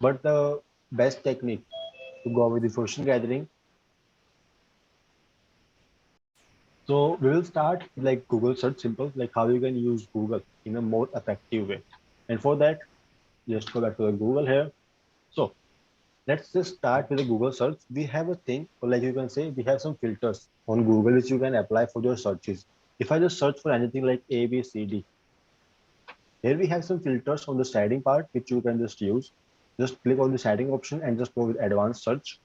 But the best technique to go with the social gathering. So we will start like Google search simple, like how you can use Google in a more effective way. And for that, just go back to the Google here. So let's just start with the Google search. We have a thing, or like you can say, we have some filters on Google which you can apply for your searches. If I just search for anything like A, B, C, D, here we have some filters on the setting part which you can just use. Just click on the setting option and just go with advanced search,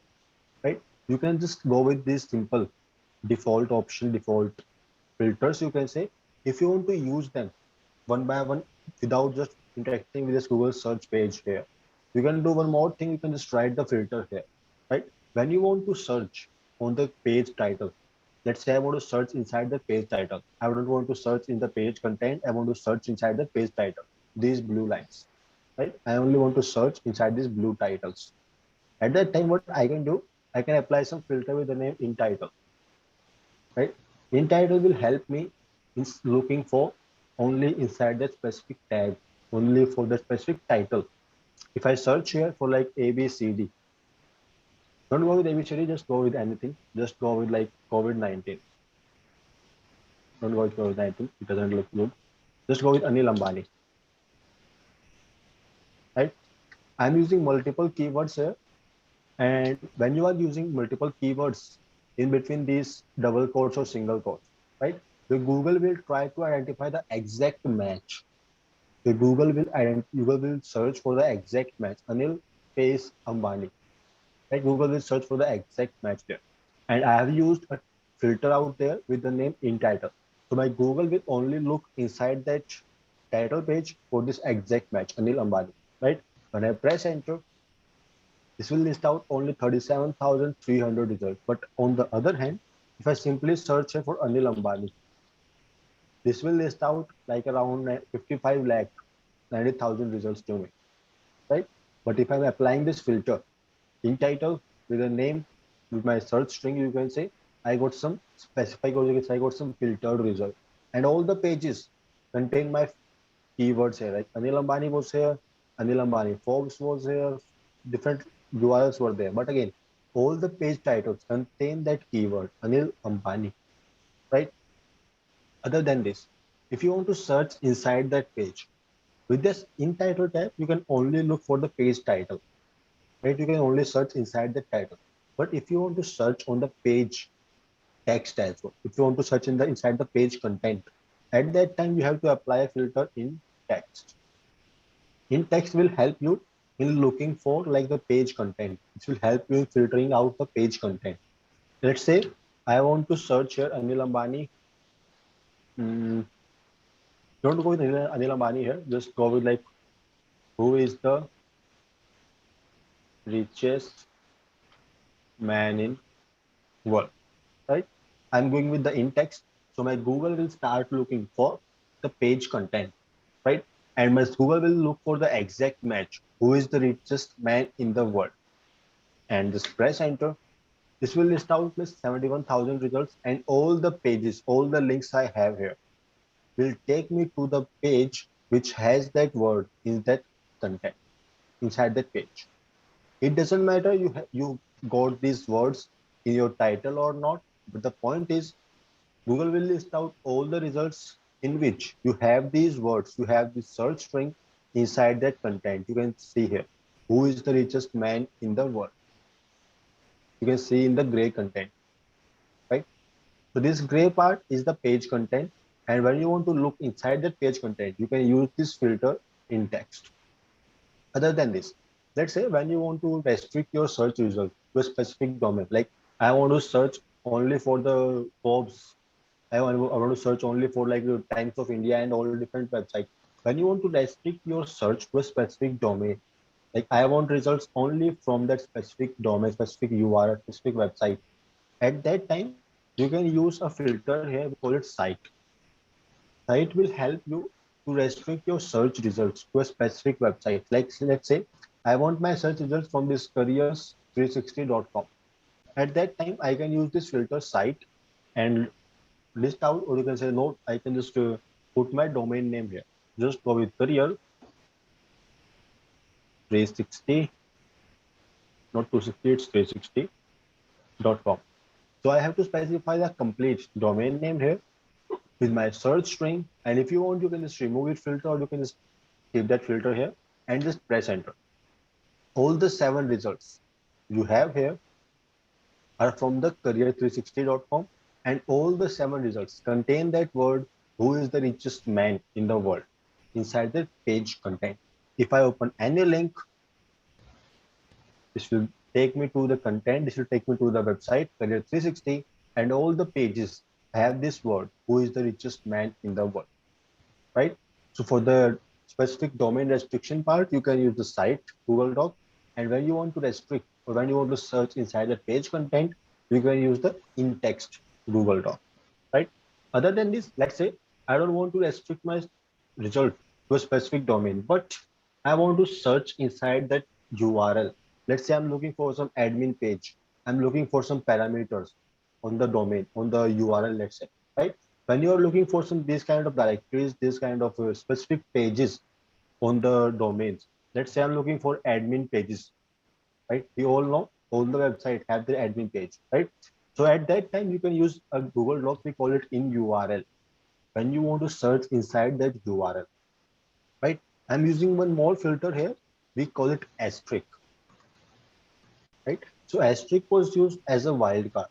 right? You can just go with this simple default option, default filters, you can say. If you want to use them one by one without just interacting with this Google search page here, you can do one more thing. You can just write the filter here, right? When you want to search on the page title, let's say I want to search inside the page title. I don't want to search in the page content. I want to search inside the page title. These blue lines, right? I only want to search inside these blue titles. At that time, what I can do, I can apply some filter with the name in title, right? In title will help me in looking for only inside that specific tag, only for the specific title. If I search here for like ABCD, don't go with ABCD, just go with anything. Just go with like COVID-19. Don't go with COVID-19. It doesn't look good. Just go with Anil Ambani, right? I'm using multiple keywords here. And when you are using multiple keywords in between these double quotes or single quotes, right? The Google will try to identify the exact match. The Google will search for the exact match. Anil pays Ambani. Right? Google will search for the exact match there. And I have used a filter out there with the name in title. So my Google will only look inside that title page for this exact match, Anil Ambani. Right? When I press enter, this will list out only 37,300 results. But on the other hand, if I simply search for Anil Ambani, this will list out like around 55 lakh 90,000 results to me, right? But if I'm applying this filter in title with a name, with my search string, you can say, I got some specific, or you can say I got some filtered result. And all the pages contain my keywords here, like Anil Ambani was here, Anil Ambani Forbes was here, different URLs were there. But again, all the page titles contain that keyword, Anil Ambani, right? Other than this, if you want to search inside that page, with this in title tab, you can only look for the page title, right? You can only search inside the title. But if you want to search on the page text as well, if you want to search in the inside the page content, at that time you have to apply a filter in text. In text will help you in looking for like the page content. It will help you in filtering out the page content. Let's say I want to search here Anil Ambani. Mm, don't go with Anil Ambani here. Just go with like who is the richest man in world, right? I'm going with the in text. So my Google will start looking for the page content, right? And my Google will look for the exact match. Who is the richest man in the world? And just press enter. This will list out list 71,000 results, and all the pages, all the links I have here will take me to the page which has that word in that content inside that page. It doesn't matter you got these words in your title or not, but the point is Google will list out all the results in which you have these words, you have the search string inside that content. You can see here who is the richest man in the world. You can see in the gray content, right? So this gray part is the page content. And when you want to look inside that page content, you can use this filter in text. Other than this, let's say when you want to restrict your search result to a specific domain, like I want to search only for the Forbes, I want to search only for like the Times of India and all different websites. When you want to restrict your search to a specific domain, like I want results only from that specific domain, specific URL, specific website. At that time, you can use a filter here. We call it site. Site will help you to restrict your search results to a specific website. Like let's say I want my search results from this careers360.com. At that time, I can use this filter site and list out, or you can say no, I can just put my domain name here. Just go with career 360.com, not 260, it's 360.com. So I have to specify the complete domain name here with my search string. And if you want, you can just remove it filter, or you can just keep that filter here and just press enter. All the 7 results you have here are from the career360.com, and all the 7 results contain that word, who is the richest man in the world, inside the page content. If I open any link, this will take me to the content, this will take me to the website, Career360, and all the pages have this word, who is the richest man in the world, right? So for the specific domain restriction part, you can use the site Google Doc. And when you want to restrict, or when you want to search inside the page content, you can use the in-text Google Doc, right? Other than this, let's say I don't want to restrict my result to a specific domain, but I want to search inside that URL. Let's say I'm looking for some admin page. I'm looking for some parameters on the domain, on the URL, let's say, right? When you're looking for some these kind of directories, this kind of specific pages on the domains, let's say I'm looking for admin pages, right? We all know all the website have their admin page, right? So at that time, you can use a Google Docs, we call it in URL. When you want to search inside that URL, right? I'm using one more filter here. We call it asterisk, right? So asterisk was used as a wildcard.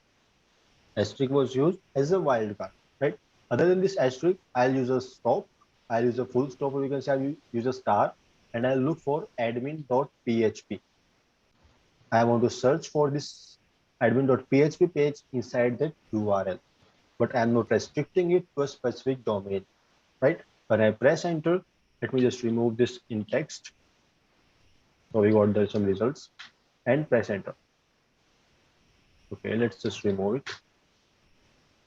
Asterisk was used as a wildcard, right? Other than this asterisk, I'll use a stop. I'll use a full stop, or you can say I'll use a star, and I'll look for admin.php. I want to search for this admin.php page inside that URL, but I'm not restricting it to a specific domain, right? When I press enter, let me just remove this in text. So we got there some results, and press enter. Okay, let's just remove it.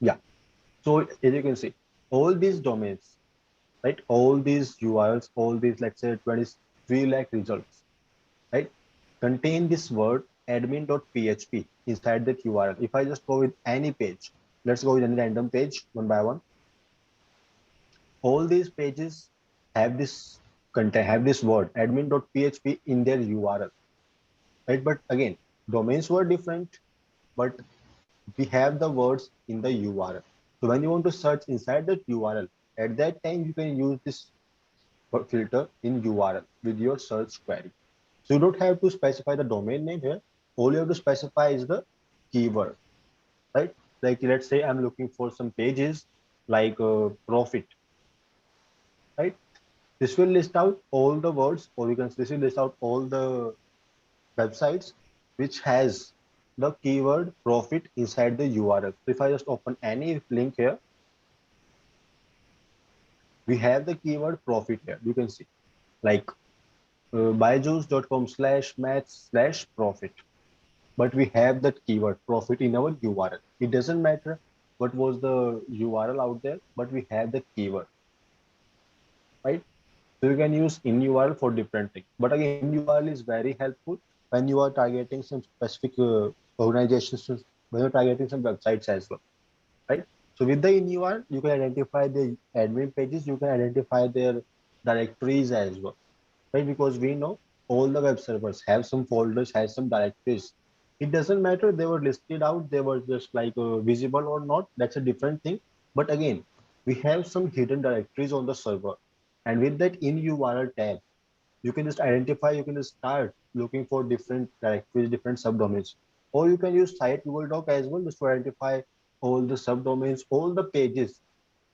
Yeah. So as you can see, all these domains, right? All these URLs, all these, let's say 23 lakh results, right? Contain this word admin.php inside that URL. If I just go with any page, let's go with any random page one by one. All these pages have this content, have this word admin.php in their URL, right? But again, domains were different, but we have the words in the URL. So when you want to search inside that URL, at that time you can use this filter in URL with your search query. So you don't have to specify the domain name here. All you have to specify is the keyword, right? Like let's say I'm looking for some pages like profit, right? This will list out all the words, or you can this will list out all the websites which has the keyword profit inside the URL. So if I just open any link here, we have the keyword profit here. You can see like byju's.com/maths/profit. But we have that keyword profit in our URL. It doesn't matter what was the URL out there, but we have the keyword, right? So you can use in URL for different things. But again, in URL is very helpful when you are targeting some specific organizations, when you're targeting some websites as well, right? So with the in URL, you can identify the admin pages, you can identify their directories as well, right? Because we know all the web servers have some folders, have some directories. It doesn't matter they were listed out, they were just like visible or not. That's a different thing. But again, we have some hidden directories on the server, and with that in URL tab, you can just identify. You can just start looking for different directories, different subdomains, or you can use site Google Doc as well just to identify all the subdomains, all the pages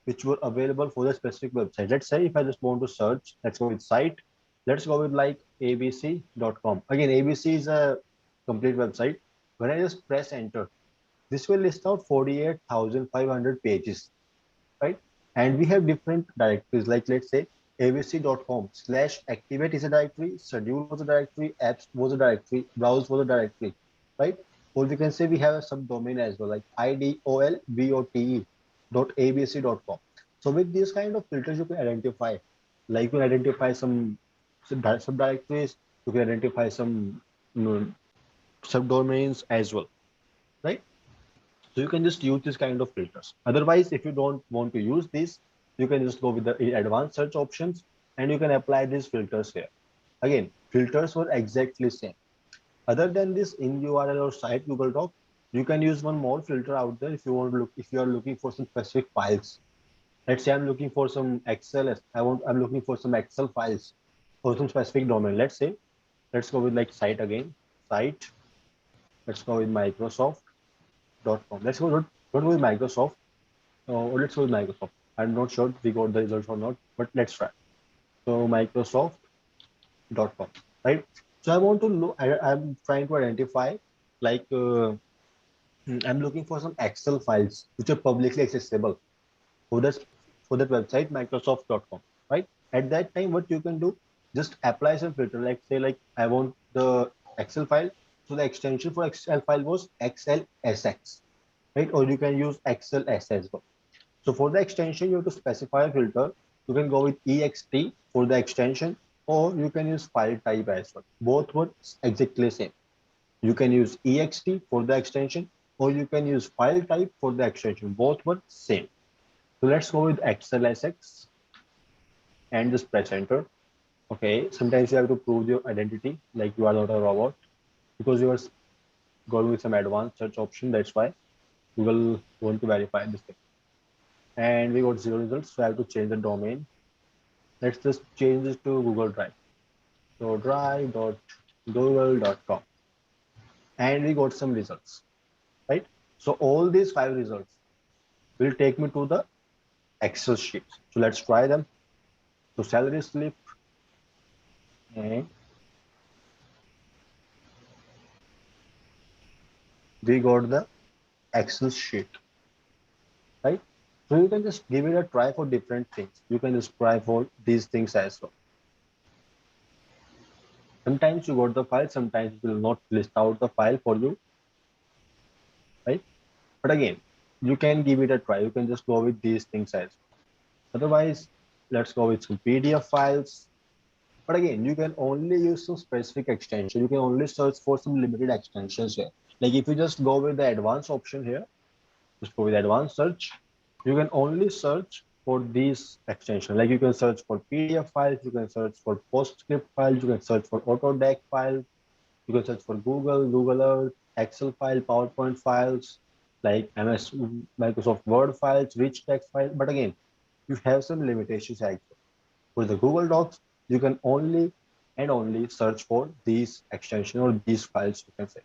which were available for the specific website. Let's say if I just want to search, let's go with site. Let's go with like abc.com. Again, ABC is a complete website. When I just press enter, this will list out 48,500 pages, right? And we have different directories, like let's say abc.com/activate is a directory, schedule was a directory, apps was a directory, browse was a directory, right? Or we can say we have a subdomain as well, like idolbote.abc.com. So with these kind of filters, you can identify, like you can identify some subdirectories, you can identify some subdomains as well, right? So you can just use this kind of filters. Otherwise, if you don't want to use this, you can just go with the advanced search options and you can apply these filters here. Again, filters were exactly same. Other than this, in URL or site Google Doc, you can use one more filter out there if you want to look, if you are looking for some specific files. Let's say I'm looking for some Excel. I'm looking for some Excel files for some specific domain. Let's say, let's go with like site again. Site. Let's go with Microsoft.com. Let's go, not with Microsoft. Let's go with Microsoft. I'm not sure if we got the results or not, but let's try. So Microsoft.com, right? So I want to look, I'm trying to identify like, I'm looking for some Excel files which are publicly accessible for that, for that website, Microsoft.com, right? At that time, what you can do, just apply some filter, like say like I want the Excel file. So the extension for Excel file was XLSX, right? Or you can use XLS as well. So for the extension, you have to specify a filter. You can go with ext for the extension, or you can use file type as well. Both were exactly same. You can use ext for the extension, or you can use file type for the extension. Both were same. So let's go with XLSX and just press enter. Okay, sometimes you have to prove your identity, like you are not a robot, because you are going with some advanced search option. That's why Google want to verify this thing. And we got zero results, so I have to change the domain. Let's just change this to Google Drive. So drive.google.com. And we got some results, right? So all these 5 results will take me to the Excel sheets. So let's try them. So salary slip, and we got the Excel sheet, right? So you can just give it a try for different things. You can just try for these things as well. Sometimes you got the file, sometimes it will not list out the file for you, right? But again, you can give it a try. You can just go with these things as well. Otherwise, let's go with some PDF files. But again, you can only use some specific extension. You can only search for some limited extensions here. Like if you just go with the advanced option here, just go with advanced search, you can only search for these extensions. Like you can search for PDF files, you can search for PostScript files, you can search for Autodesk files, you can search for Google Earth, Excel file, PowerPoint files, like Microsoft Word files, rich text files. But again, you have some limitations actually. For the Google Docs, you can only and only search for these extensions or these files, you can say,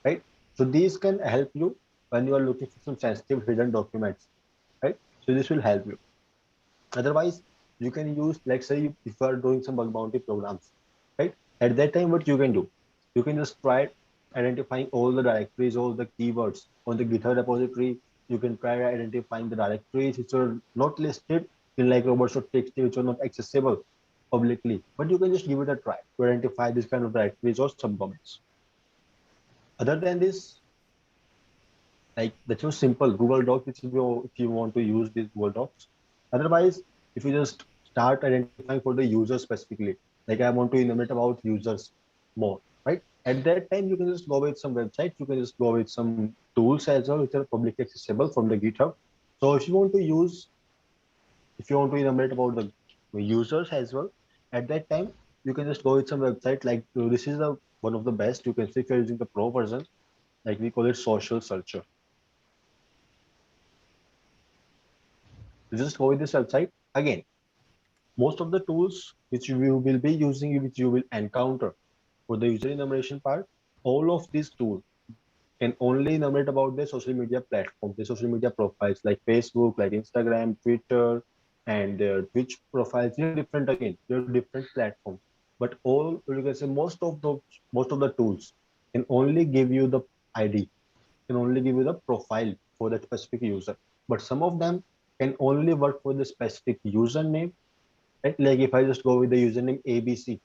right? So these can help you when you are looking for some sensitive hidden documents, right? So this will help you. Otherwise, you can use, let's say, if you are doing some bug bounty programs, right? At that time, what you can do, you can just try identifying all the directories, all the keywords on the GitHub repository. You can try identifying the directories which are not listed in like robots.txt, which are not accessible publicly, but you can just give it a try to identify this kind of directories or subdomains. Other than this, like that's so simple. Google Docs, if you want to use these Google Docs. Otherwise, if you just start identifying for the user specifically, like I want to enumerate about users more, right? At that time, you can just go with some websites. You can just go with some tools as well, which are publicly accessible from the GitHub. So if you want to use, if you want to enumerate about the users as well, at that time, you can just go with some website. Like this is the one of the best. You can see if you're using the pro version, like we call it Social Searcher. You just go with this website. Again, most of the tools which you will be using, which you will encounter for the user enumeration part, all of these tools can only enumerate about the social media platforms, the social media profiles like Facebook, like Instagram, Twitter, and their Twitch profiles. They're different again. They're different platforms. But all you can say most of the tools can only give you the ID, can only give you the profile for that specific user. But some of them can only work for the specific username, right? Like if I just go with the username ABC,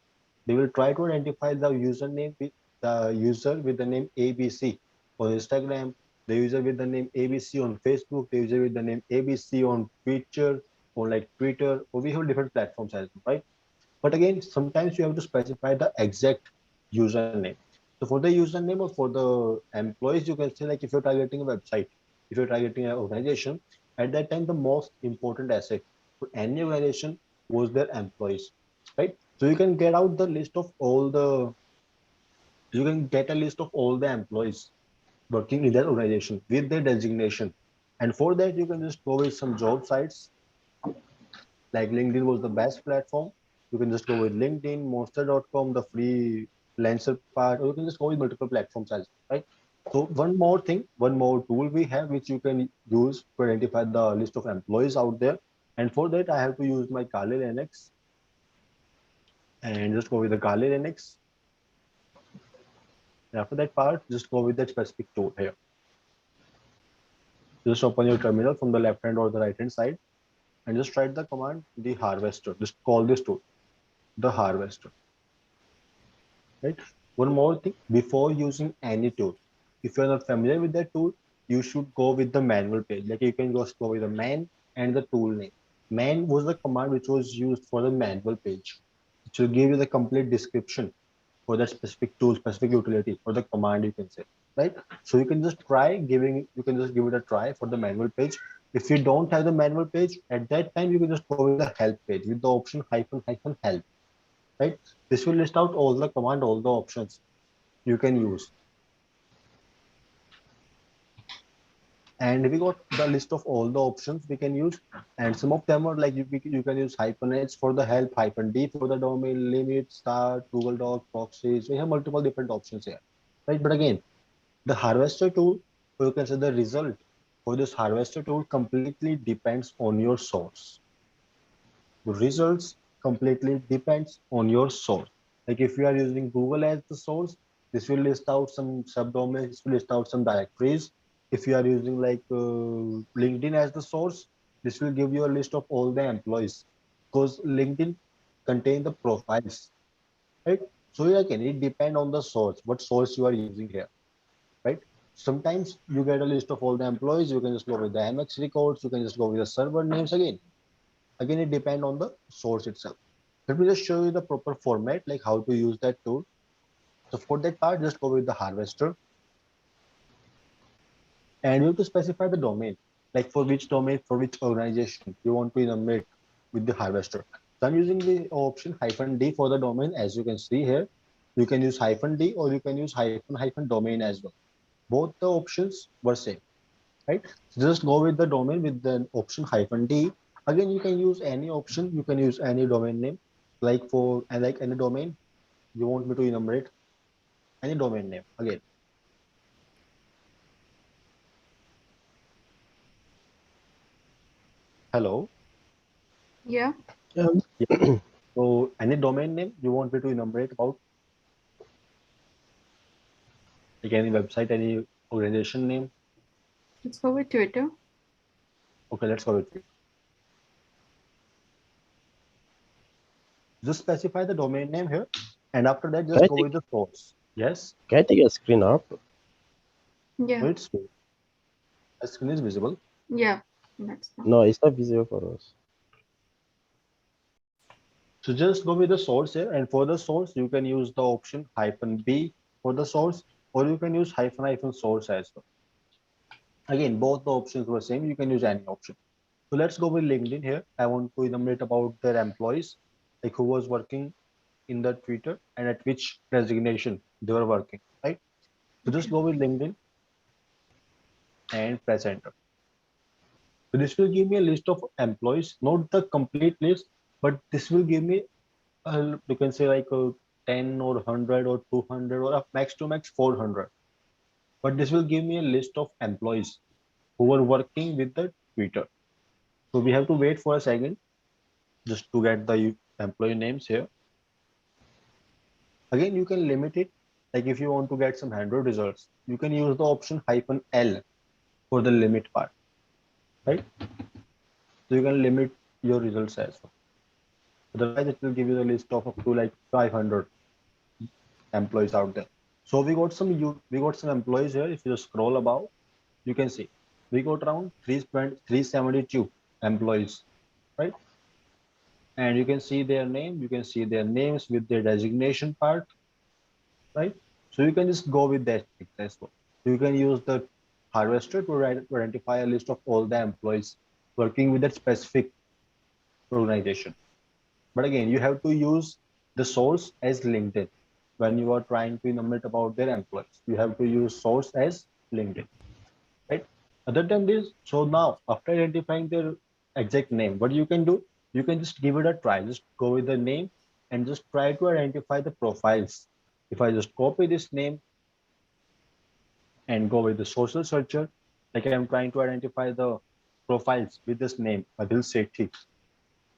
they will try to identify the username with the user with the name ABC on Instagram, the user with the name ABC on Facebook, the user with the name ABC on Twitter, or like Twitter, or we have different platforms as well, right? But again, sometimes you have to specify the exact username. So for the username or for the employees, you can say like if you're targeting a website, if you're targeting an organization, at that time, the most important asset for any organization was their employees, right? So you can get out the list of all the you can get a list of all the employees working in that organization with their designation. And for that, you can just go with some job sites. Like LinkedIn was the best platform. You can just go with LinkedIn, Monster.com, the freelancer part, or you can just go with multiple platforms as well, right? So one more thing, one more tool we have which you can use to identify the list of employees out there. And for that, I have to use my Kali Linux and just go with the Kali Linux. And after that part, just go with that specific tool here. Just open your terminal from the left hand or the right hand side and just write the command, the harvester. Just call this tool, the harvester. Right? One more thing, before using any tool, if you're not familiar with that tool, you should go with the manual page. Like you can just go with the man and the tool name. Man was the command which was used for the manual page. It will give you the complete description for that specific tool, specific utility, or the command you can say, right? So you can just try giving, you can just give it a try for the manual page. If you don't have the manual page, at that time, you can just go with the help page with the option hyphen hyphen help, right? This will list out all the command, all the options you can use. And we got the list of all the options we can use, and some of them are like you can use hyphen H for the help, hyphen D for the domain, limit, start, Google Doc, proxies. We have multiple different options here, right? But again, the harvester tool, or you can say the result for this harvester tool completely depends on your source. The results completely depends on your source. Like if you are using Google as the source, this will list out some subdomains, this will list out some directories. If you are using like LinkedIn as the source, this will give you a list of all the employees, because LinkedIn contain the profiles, right? So again, it depend on the source, what source you are using here, right? Sometimes you get a list of all the employees, you can just go with the MX records, you can just go with the server names. Again, it depends on the source itself. Let me just show you the proper format, like how to use that tool. So for that part, just go with the harvester, and you have to specify the domain, like for which domain, for which organization you want to enumerate with the harvester. So I'm using the option hyphen D for the domain. As you can see here, you can use hyphen D or you can use hyphen hyphen domain as well. Both the options were same, right? So just go with the domain with the option hyphen D. Again, you can use any option. You can use any domain name, like for and like any domain you want me to enumerate, any domain name. Again, hello. Yeah. Yeah. So any domain name you want me to enumerate about, like any website, any organization name. Let's go with Twitter. Okay, let's go with it. Just specify the domain name here, and after that, Can just I go take with the source. Yes. can I take a screen up? Yeah. No, it's the screen is visible. Yeah. That's fine. No, it's not visible for us. So just go with the source here, and for the source, you can use the option hyphen B for the source, or you can use hyphen hyphen source as well. Again, both the options were same. You can use any option. So let's go with LinkedIn here. I want to enumerate about their employees, like who was working in the Twitter and at which designation they were working, right? So just Okay. go with LinkedIn and press enter. So this will give me a list of employees, not the complete list, but this will give me, you can say like 10 or 100 or 200 or up max to max 400. But this will give me a list of employees who were working with the Twitter. So we have to wait for a second just to get the employee names here. Again, you can limit it. Like if you want to get some 100 results, you can use the option hyphen L for the limit part, right? So you can limit your results as well. Otherwise, it will give you the list of up to like 500 employees out there. So we got some employees here. If you just scroll above, you can see we got around 372 employees, right? And you can see their name. You can see their names with their designation part, right? So you can just go with that as well. You can use the harvester to identify a list of all the employees working with that specific organization. But again, you have to use the source as LinkedIn. when you are trying to enumerate about their employees. You have to use source as LinkedIn, right? Other than this, so now after identifying their exact name, what you can do, you can just give it a try. Just go with the name and just try to identify the profiles. If I just copy this name and go with the social searcher, like I'm trying to identify the profiles with this name, Adil Sethi,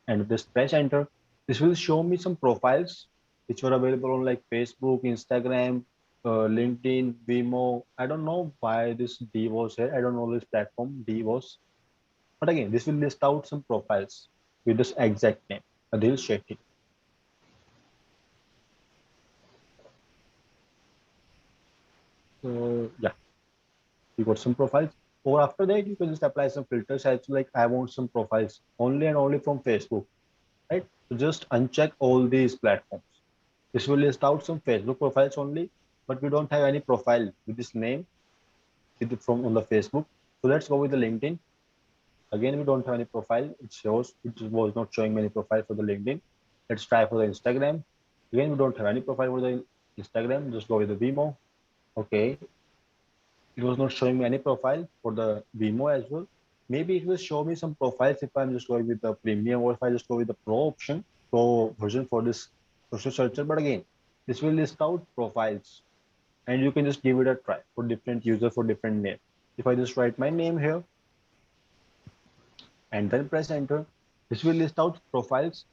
and just press enter. This will show me some profiles which were available on like Facebook, Instagram, LinkedIn, Vimeo. I don't know why this D was here. I don't know this platform D was, but again, this will list out some profiles with this exact name, Adil Shetty. So yeah, you got some profiles. Or after that, you can just apply some filters as like I want some profiles only and only from Facebook, right? So just uncheck all these platforms. This will list out some Facebook profiles only, but we don't have any profile with this name with it from on the Facebook. So let's go with the LinkedIn. Again, we don't have any profile. It was not showing many profile for the LinkedIn. Let's try for the Instagram. Again, we don't have any profile for the Instagram. Just go with the Vimeo. Okay, it was not showing me any profile for the Vimeo as well. Maybe it will show me some profiles if I'm just going with the premium or if I just go with the pro option, pro version for this social searcher. But again, this will list out profiles and you can just give it a try for different users for different names. If I just write my name here and then press enter, this will list out profiles.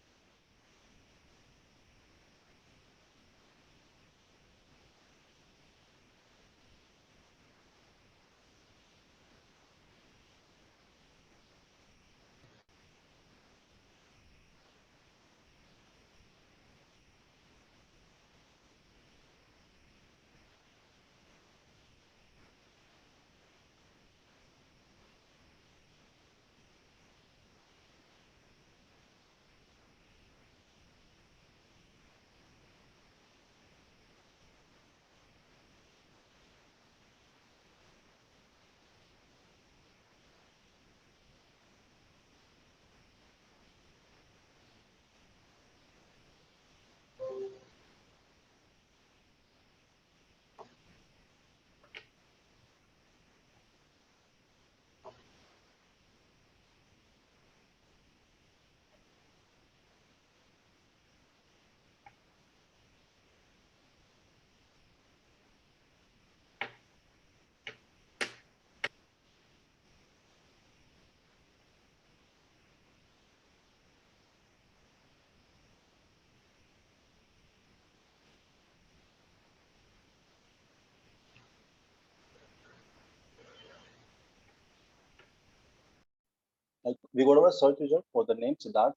Like we got our search result for the name Siddharth,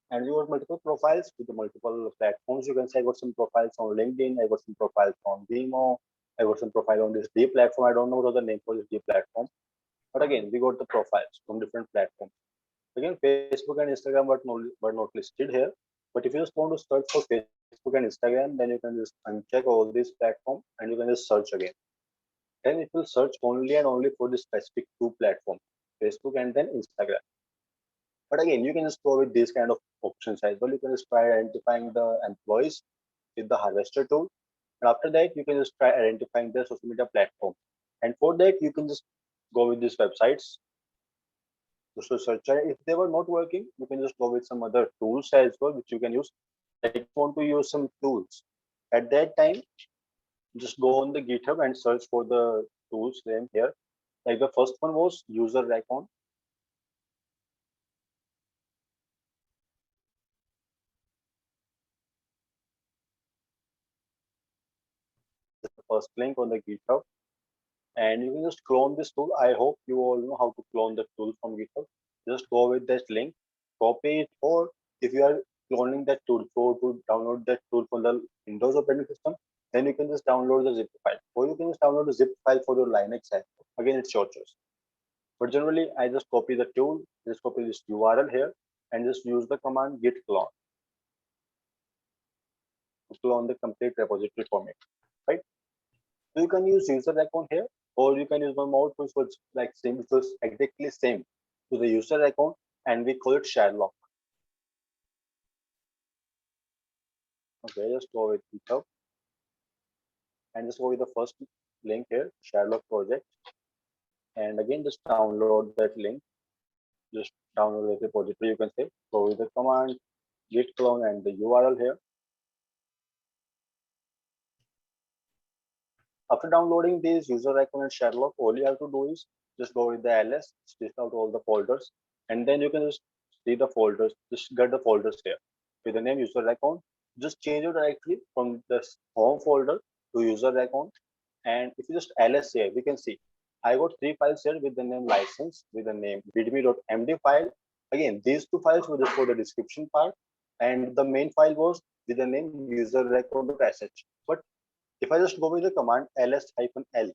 and we got multiple profiles with the multiple platforms. You can say I got some profiles on LinkedIn, I got some profiles on Vimeo, I got some profile on this D platform. I don't know what the name for this D platform, but again, we got the profiles from different platforms. Again, Facebook and Instagram were not listed here. But if you just want to search for Facebook and Instagram, then you can just uncheck all these platforms and you can just search again. Then it will search only and only for the specific two platforms, Facebook and then Instagram. But again, you can just go with these kind of options as well. You can just try identifying the employees with the harvester tool. And after that, you can just try identifying the social media platform. And for that, you can just go with these websites, social searcher. If they were not working, you can just go with some other tools as well, which you can use. Like if you want to use some tools. At that time, just go on the GitHub and search for the tools name here. Like the first one was user recon. The first link on the GitHub. And you can just clone this tool. I hope you all know how to clone the tool from GitHub. Just go with that link, copy it, or if you are cloning that tool, so to download that tool from the Windows operating system, then you can just download the zip file, or you can just download the zip file for your Linux app. Again, it's your choice. But generally, I just copy the tool, just copy this URL here, and just use the command git clone to clone the complete repository for me, right? So you can use user account here, or you can use one more tool, which like same, which was exactly same to the user account, and we call it Sherlock. Okay, just go with GitHub. and just go with the first link here, Sherlock project, and again just download that link. Just download the repository, you can say. Go with the command git clone and the URL here. After downloading this user account and Sherlock, all you have to do is just go with the ls, list out all the folders, and then you can just see the folders, just get the folders here with the name user account. Just change it directly from this home folder to user account. And if you just ls here, we can see I got 3 files here with the name license, with the name readme.md file. Again, these 2 files were just for the description part, and the main file was with the name user account.sh. But if I just go with the command ls-l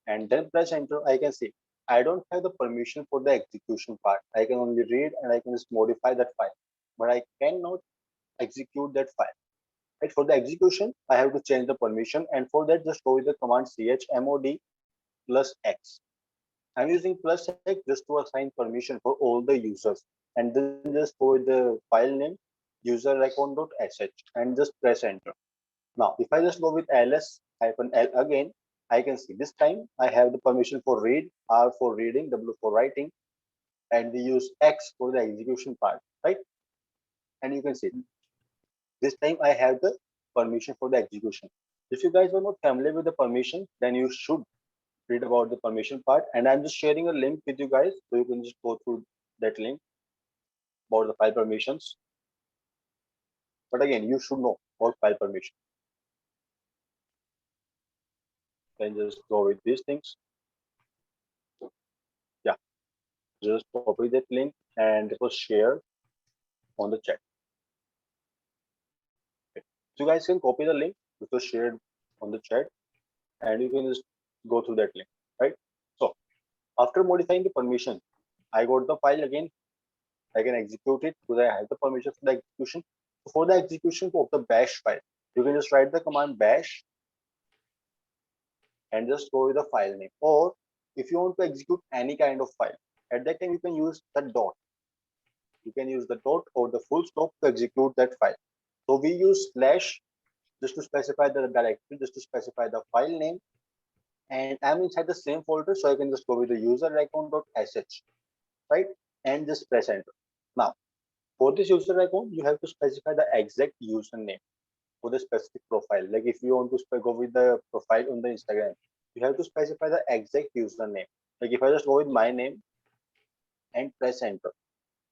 and then press enter, I can see I don't have the permission for the execution part. I can only read and I can just modify that file, but I cannot execute that file. Right? For the execution, I have to change the permission, and for that, just go with the command chmod plus x. I'm using plus x just to assign permission for all the users, and then just go with the file name user account.sh and just press enter. Now, if I just go with ls-l again, I can see this time I have the permission for read, R for reading, W for writing, and we use X for the execution part, right? And you can see this time I have the permission for the execution. If you guys are not familiar with the permission, then you should read about the permission part. And I'm just sharing a link with you guys, so you can just go through that link about the file permissions. But again, you should know about file permission. Then just go with these things. Yeah, just copy that link and it was shared on the chat. Okay. So you guys can copy the link which was shared on the chat, and you can just go through that link, right? So after modifying the permission, I got the file again. I can execute it because I have the permission for the execution. So for the execution of the bash file, you can just write the command bash and just go with the file name. Or if you want to execute any kind of file, at that time you can use the dot. You can use the dot or the full stop to execute that file. So we use slash just to specify the directory, just to specify the file name. And I'm inside the same folder, so I can just go with the user account.sh, right? And just press enter. Now, for this user account, you have to specify the exact username for the specific profile. Like if you want to go with the profile on the Instagram, you have to specify the exact username. Like if I just go with my name and press enter,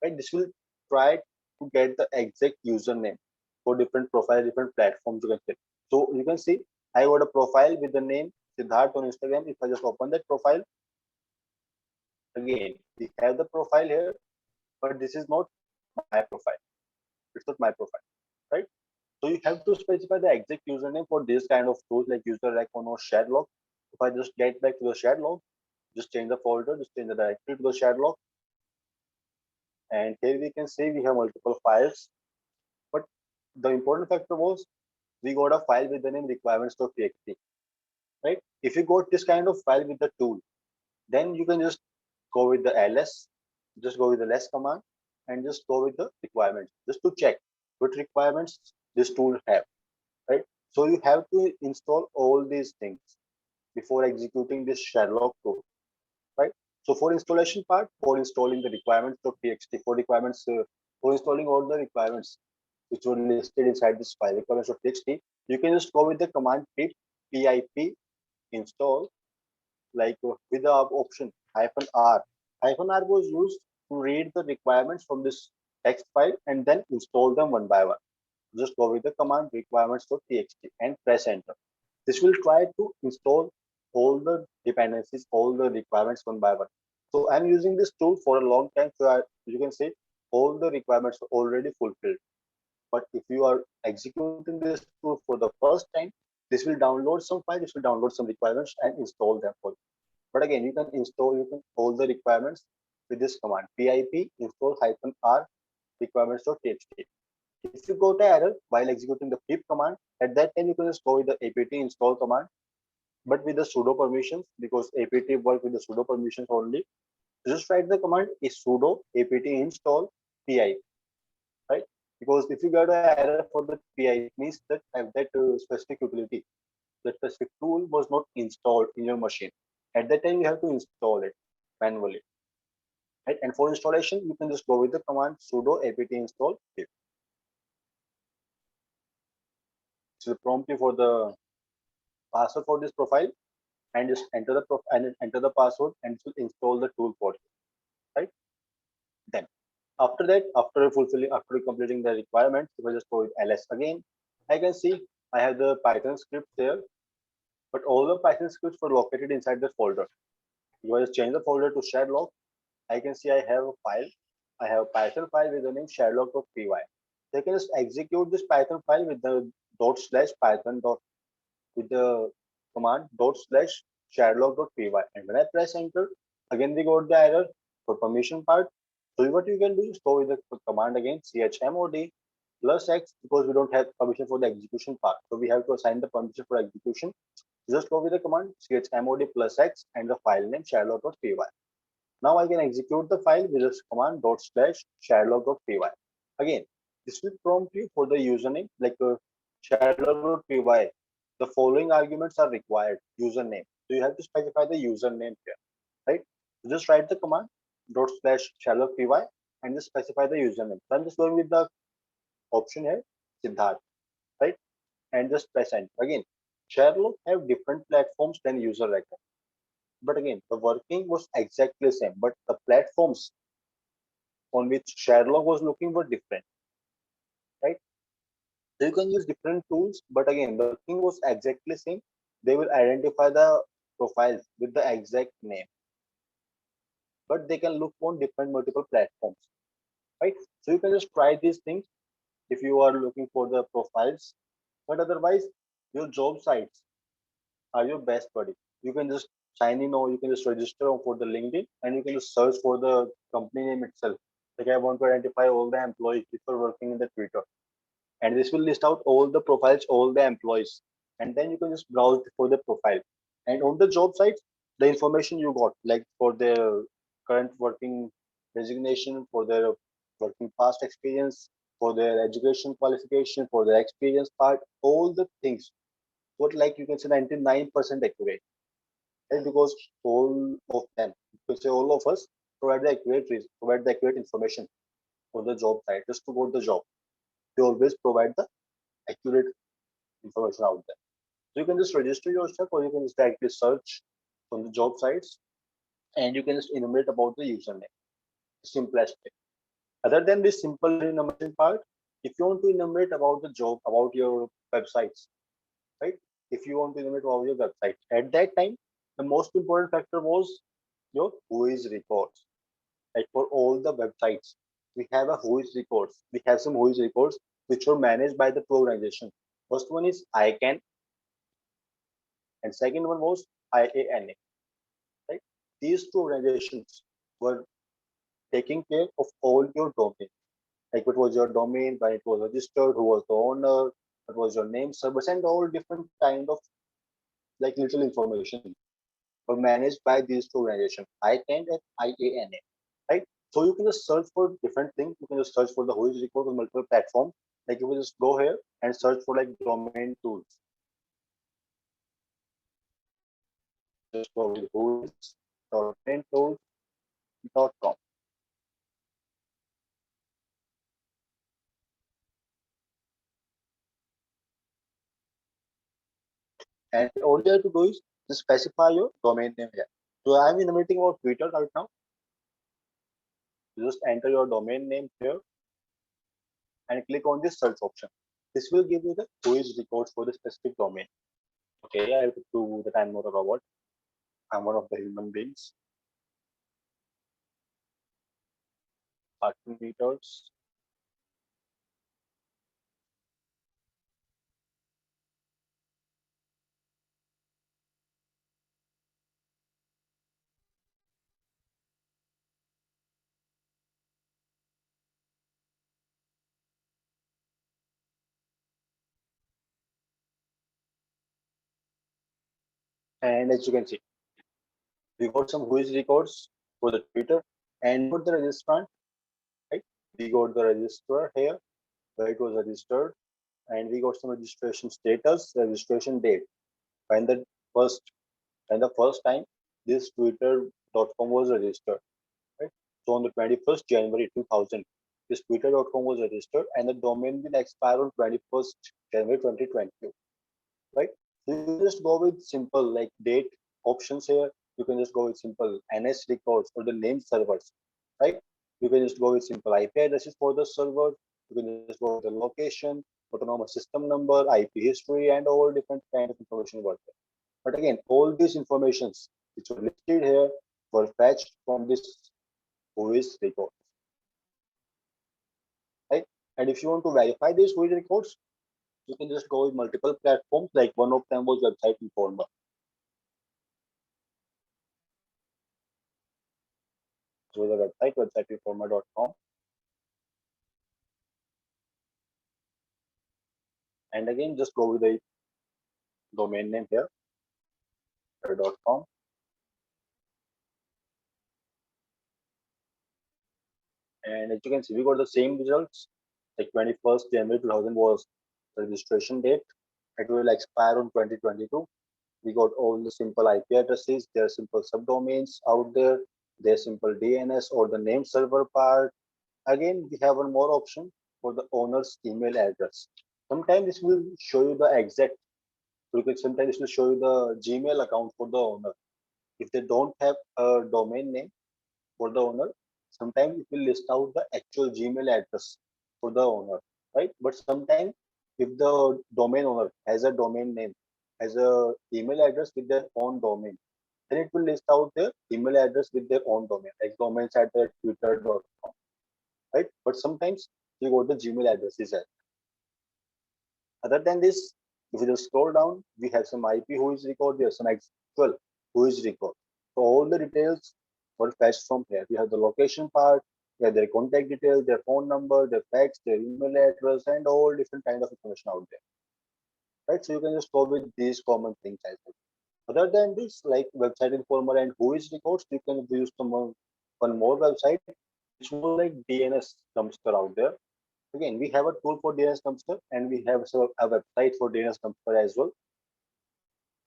right? This will try to get the exact username for different profile, different platforms you can see. So you can see I got a profile with the name Siddharth on Instagram. If I just open that profile, again, we have the profile here, but this is not my profile. It's not my profile, right? So you have to specify the exact username for this kind of tools like user account or Sherlock. If I just get back to the Sherlock, just change the folder, just change the directory to the Sherlock. And here we can see we have multiple files. But the important factor was we got a file with the name requirements.txt, right? If you got this kind of file with the tool, then you can just go with the ls, just go with the ls command and just go with the requirements, just to check what requirements this tool have, right? So you have to install all these things before executing this Sherlock tool, right? So for installation part, for installing the requirements.txt, for installing all the requirements which were listed inside this file requirements.txt, you can just go with the command pip install, like with the option -r. -r was used to read the requirements from this text file and then install them one by one. Just go with the command requirements.txt and press enter. This will try to install all the dependencies, all the requirements one by one. So I'm using this tool for a long time, so you can see all the requirements are already fulfilled. But if you are executing this tool for the first time, this will download some files, this will download some requirements and install them for you. But again, you can all the requirements with this command pip install -r requirements.txt. If you go to error while executing the pip command, at that time you can just go with the apt install command, but with the sudo permissions, because apt work with the sudo permissions only. Just write the command is sudo apt install pip, right? Because if you get an error for the pip, means that have that specific utility the specific tool was not installed in your machine. At that time, you have to install it manually. Right? And for installation, you can just go with the command sudo apt install pip. So the prompt you for the password for this profile, and just enter the and enter the password, and it will install the tool for you. Right? Then after that, after completing the requirements, if I just go with ls again, I can see I have the Python script there, but all the Python scripts were located inside the folder. If I just change the folder to Shadlog, I can see I have a file. I have a Python file with the name shadlog.py. So I can just execute this Python file with the /python with the command /shadlog.py. And when I press enter, again we got the error for permission part. So what you can do is go with the command again chmod +x, because we don't have permission for the execution part. So we have to assign the permission for execution. Just go with the command chmod +x and the file name shadlog.py. Now I can execute the file with this command /shadlog.py. Again, this will prompt you for the username, like shadlog.py. The following arguments are required. Username. So you have to specify the username here, right? So just write the command /shadlog.py and just specify the username. So I'm just going with the option here, Siddharth, right? And just press enter. Again, Shadlog have different platforms than user record. But again, the working was exactly the same, but the platforms on which Shadlog was looking were different, right? So you can use different tools, but again, the working was exactly same. They will identify the profiles with the exact name, but they can look on different multiple platforms, right? So you can just try these things if you are looking for the profiles, but otherwise, your job sites are your best buddy. You can just sign in, or you can just register for the LinkedIn, and you can just search for the company name itself. Like I want to identify all the employees people working in the Twitter, and this will list out all the profiles, all the employees, and then you can just browse for the profile. And on the job sites, the information you got, like for their current working resignation, for their working past experience, for their education qualification, for their experience part, all the things. What, like you can say 99% accurate, right? Because all of them, you can say all of us, provide the accurate information on the job site just to go to the job. They always provide the accurate information out there. So you can just register yourself, or you can just directly search on the job sites, and you can just enumerate about the username. Simplest way. Other than this simple enumeration part, if you want to enumerate about the job, about your websites, right? If you want to enumerate about your website, at that time, the most important factor was your whois records. Like for all the websites, we have a whois records. We have some whois records which were managed by the two organizations. First one is ICANN, and second one was IANA. Right? These two organizations were taking care of all your domain. Like what was your domain, when it was registered, who was the owner, what was your name, service, and all different kind of like little information were managed by these two organizations, ICANN and IANA. Right? So you can just search for different things. You can just search for the whois record on multiple platforms. Like you will just go here and search for like domain tools. Just go with whois.domaintools.com. And all you have to do is just specify your domain name here. So I'm enumerating about Twitter right now. You just enter your domain name here and click on this search option. This will give you the whois records for the specific domain. Okay, I have to prove that I'm not a robot. I'm one of the human beings. Parking meters. And as you can see, we got some whois records for the Twitter, and for the registrant, right? We got the registrar here, where it was registered, and we got some registration status, registration date. when the first time this Twitter.com was registered, right? So on the 21st January 2000, this Twitter.com was registered, and the domain will expire on 21st January 2020, right? So you can just go with simple like date options here. You can just go with simple NS records or the name servers, right? You can just go with simple IP addresses for the server. You can just go with the location, autonomous system number, IP history, and all different kind of information about it. But again, all these informations which were listed here were fetched from this Whois record, right? And if you want to verify these Whois records, you can just go with multiple platforms. Like one of them was Website Informer. So the website, websiteinformer.com. And again, just go with the domain name here, .com. And as you can see, we got the same results. Like 21st January 2000 was the registration date. It will expire on 2022. We got all the simple IP addresses, their simple subdomains out there, their simple DNS or the name server part. Again, we have one more option for the owner's email address. Sometimes this will show you the exact, because sometimes it will show you the Gmail account for the owner. If they don't have a domain name for the owner, sometimes it will list out the actual Gmail address for the owner, right? But sometimes if the domain owner has a domain name, has a email address with their own domain, then it will list out their email address with their own domain, like domains at their twitter.com, right? But sometimes you got the Gmail addresses as. Other than this, if you just scroll down, we have some IP Whois record, we have some actual Whois record. So all the details were fetched from here. We have the location part, we have their contact details, their phone number, their fax, their email address, and all different kind of information out there. Right? So you can just go with these common things as well. Other than this, like Website Informer and Whois records, you can use one more website, which was like DNS dumpster out there. Again, we have a tool for DNS dumpster and we have a website for DNS dumpster as well.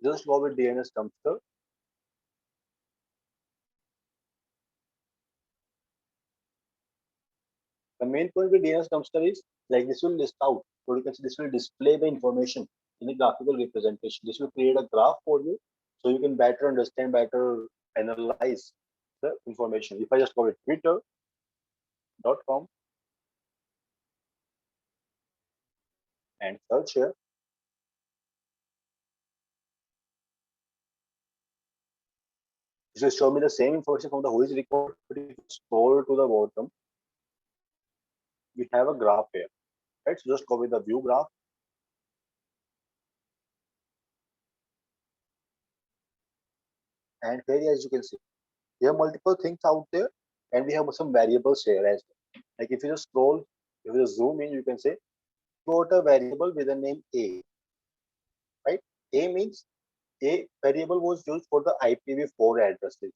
Just go with DNS dumpster. The main point with DNS dumpster is like this will list out, so you can see this will display the information in a graphical representation. This will create a graph for you so you can better understand, better analyze the information. If I just go with twitter.com and search here, this will show me the same information from the Whois record, but if you scroll to the bottom, we have a graph here, right? So just go with the view graph. And here, as you can see, we have multiple things out there and we have some variables here as well. Like if you just scroll, if you just zoom in, you can say, got a variable with the name A, right? A means A variable was used for the IPv4 addresses,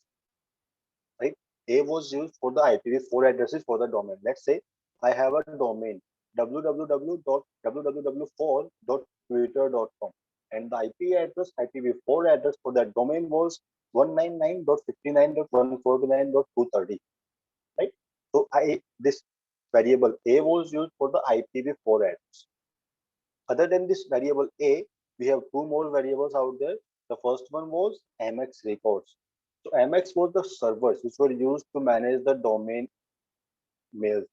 right? A was used for the IPv4 addresses for the domain. Let's say I have a domain www.4.twitter.com and the IP address, IPv4 address for that domain was 199.59.149.230, right? So this variable A was used for the IPv4 address. Other than this variable A, we have two more variables out there. The first one was MX records. So MX was the servers which were used to manage the domain mails.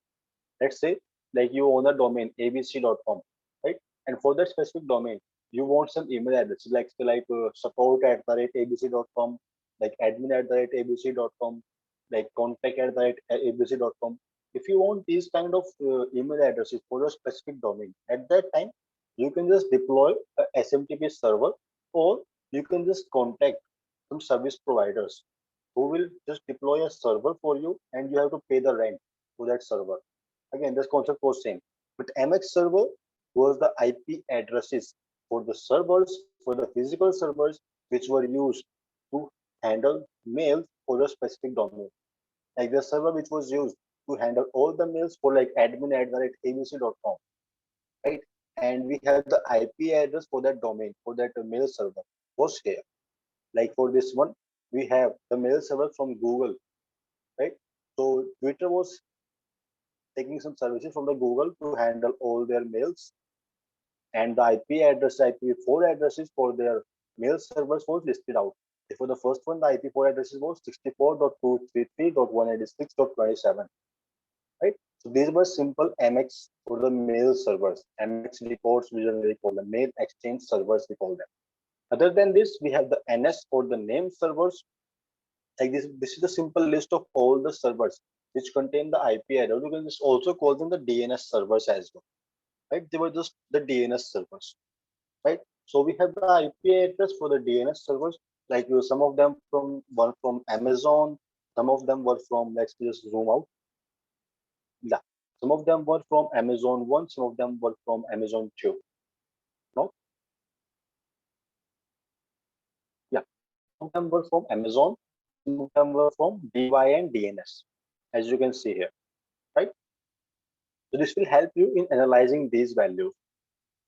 Let's say like you own a domain abc.com, right? And for that specific domain, you want some email address like support@abc.com, like admin@abc.com, like contact@abc.com. If you want these kind of email addresses for a specific domain, at that time, you can just deploy a SMTP server, or you can just contact some service providers who will just deploy a server for you, and you have to pay the rent to that server. Again, this concept was same. But MX server was the IP addresses for the servers, for the physical servers, which were used to handle mails for a specific domain. Like the server which was used to handle all the mails for like admin@abc.com, right? And we have the IP address for that domain, for that mail server. was here. Like for this one, we have the mail server from Google, right? So Twitter was taking some services from the Google to handle all their mails, and the IP address, IPv4 addresses for their mail servers was listed out. For the first one, the IP4 addresses was 64.233.186.27, right? So these were simple MX for the mail servers. MX reports, we generally call them mail exchange servers, we call them. Other than this, we have the NS or the name servers. Like this is the simple list of all the servers which contain the IP address. You can just also call them the DNS servers as well, right? They were just the DNS servers, right? So we have the IP address for the DNS servers. Like some of them were from Amazon, some of them were from, let's just zoom out. Yeah, some of them were from Amazon 1, some of them were from Amazon 2. No, yeah, some of them were from Amazon, some of them were from DY and DNS, as you can see here, right? So this will help you in analyzing these values.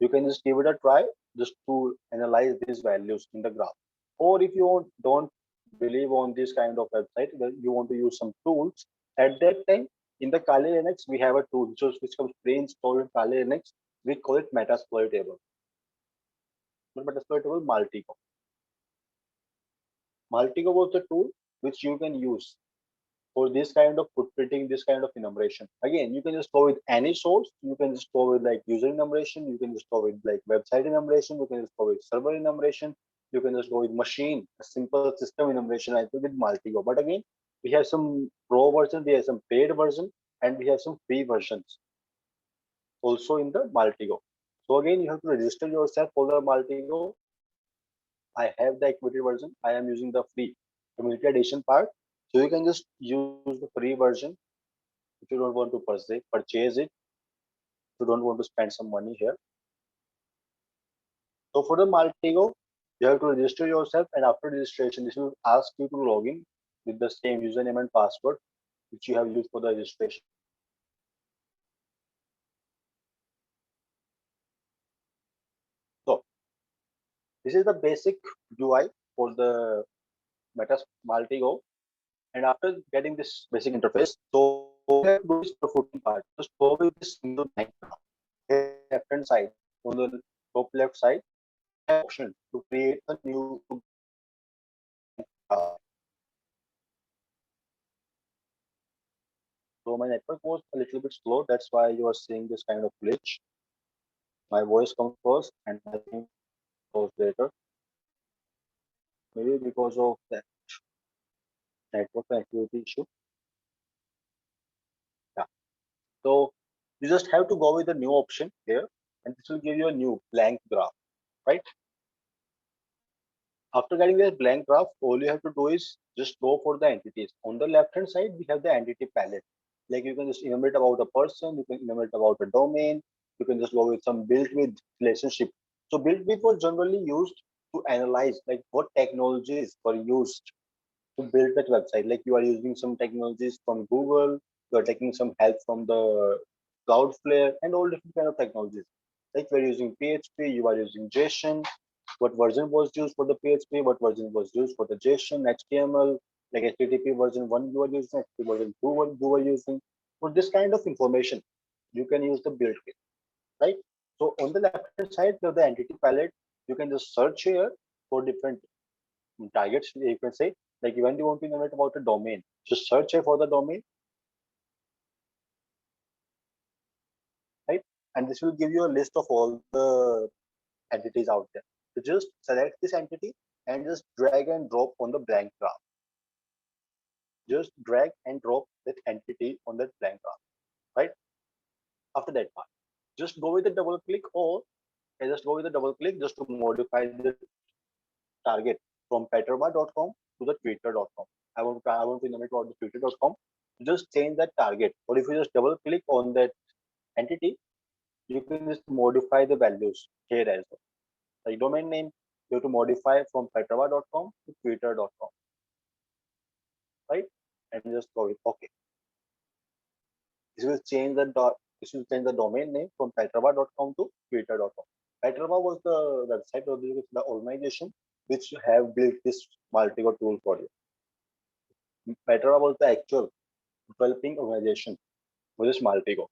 You can just give it a try just to analyze these values in the graph. Or if you don't believe on this kind of website, then you want to use some tools. At that time, in the Kali Linux, we have a tool which comes pre-installed in Kali Linux. We call it Metasploit table. Metasploit table Maltigo. Maltigo was the tool which you can use for this kind of footprinting, this kind of enumeration. Again, you can just go with any source. You can just go with like user enumeration. You can just go with like website enumeration. You can just go with server enumeration. You can just go with machine, a simple system enumeration. I think with Maltigo. But again, we have some pro version, we have some paid version, and we have some free versions also in the Maltigo. So again, you have to register yourself for the Maltigo. I have the equity version. I am using the free community edition part. So you can just use the free version if you don't want to purchase it. You don't want to spend some money here. So for the Maltigo, you have to register yourself, and after registration, this will ask you to log in with the same username and password which you have used for the registration. So this is the basic UI for the Metas Maltigo. And after getting this basic interface, so we have to do this for 14 part. Just go with this new blank left hand side on the top left side option to create a new so my network was a little bit slow, that's why you are seeing this kind of glitch. My voice comes first and I think goes later, maybe because of that network connectivity issue. Yeah, so you just have to go with the new option here, and this will give you a new blank graph, right? After getting this blank graph, all you have to do is just go for the entities. On the left hand side, we have the entity palette. Like you can just enumerate about a person, you can enumerate about a domain, you can just go with some built with relationship. So built with was generally used to analyze like what technologies were used to build that website. Like you are using some technologies from Google, you are taking some help from the Cloudflare and all different kind of technologies. Like we're using PHP, you are using JSON, what version was used for the PHP, what version was used for the JSON, HTML, like HTTP version 1 you are using, HTTP version 2 you are using. For this kind of information, you can use the build kit, right? So on the left hand side of the entity palette, you can just search here for different targets. You can say, like when you want to know about a domain, just search here for the domain, right? And this will give you a list of all the entities out there. So just select this entity and just drag and drop on the blank graph. Just drag and drop that entity on that blank graph, right? After that part, just go with the double click, or just go with the double click just to modify the target from petrova.com to the twitter.com. I want to enumerate about the twitter.com. Just change that target, or if you just double click on that entity, you can just modify the values here as well. Like domain name, you have to modify from petrova.com to twitter.com, right? And just go with OK. This will change the domain name from petrova.com to twitter.com. Petrova was the website or the organization which have built this Maltigo tool for you. Petrova was the actual developing organization for this Maltigo,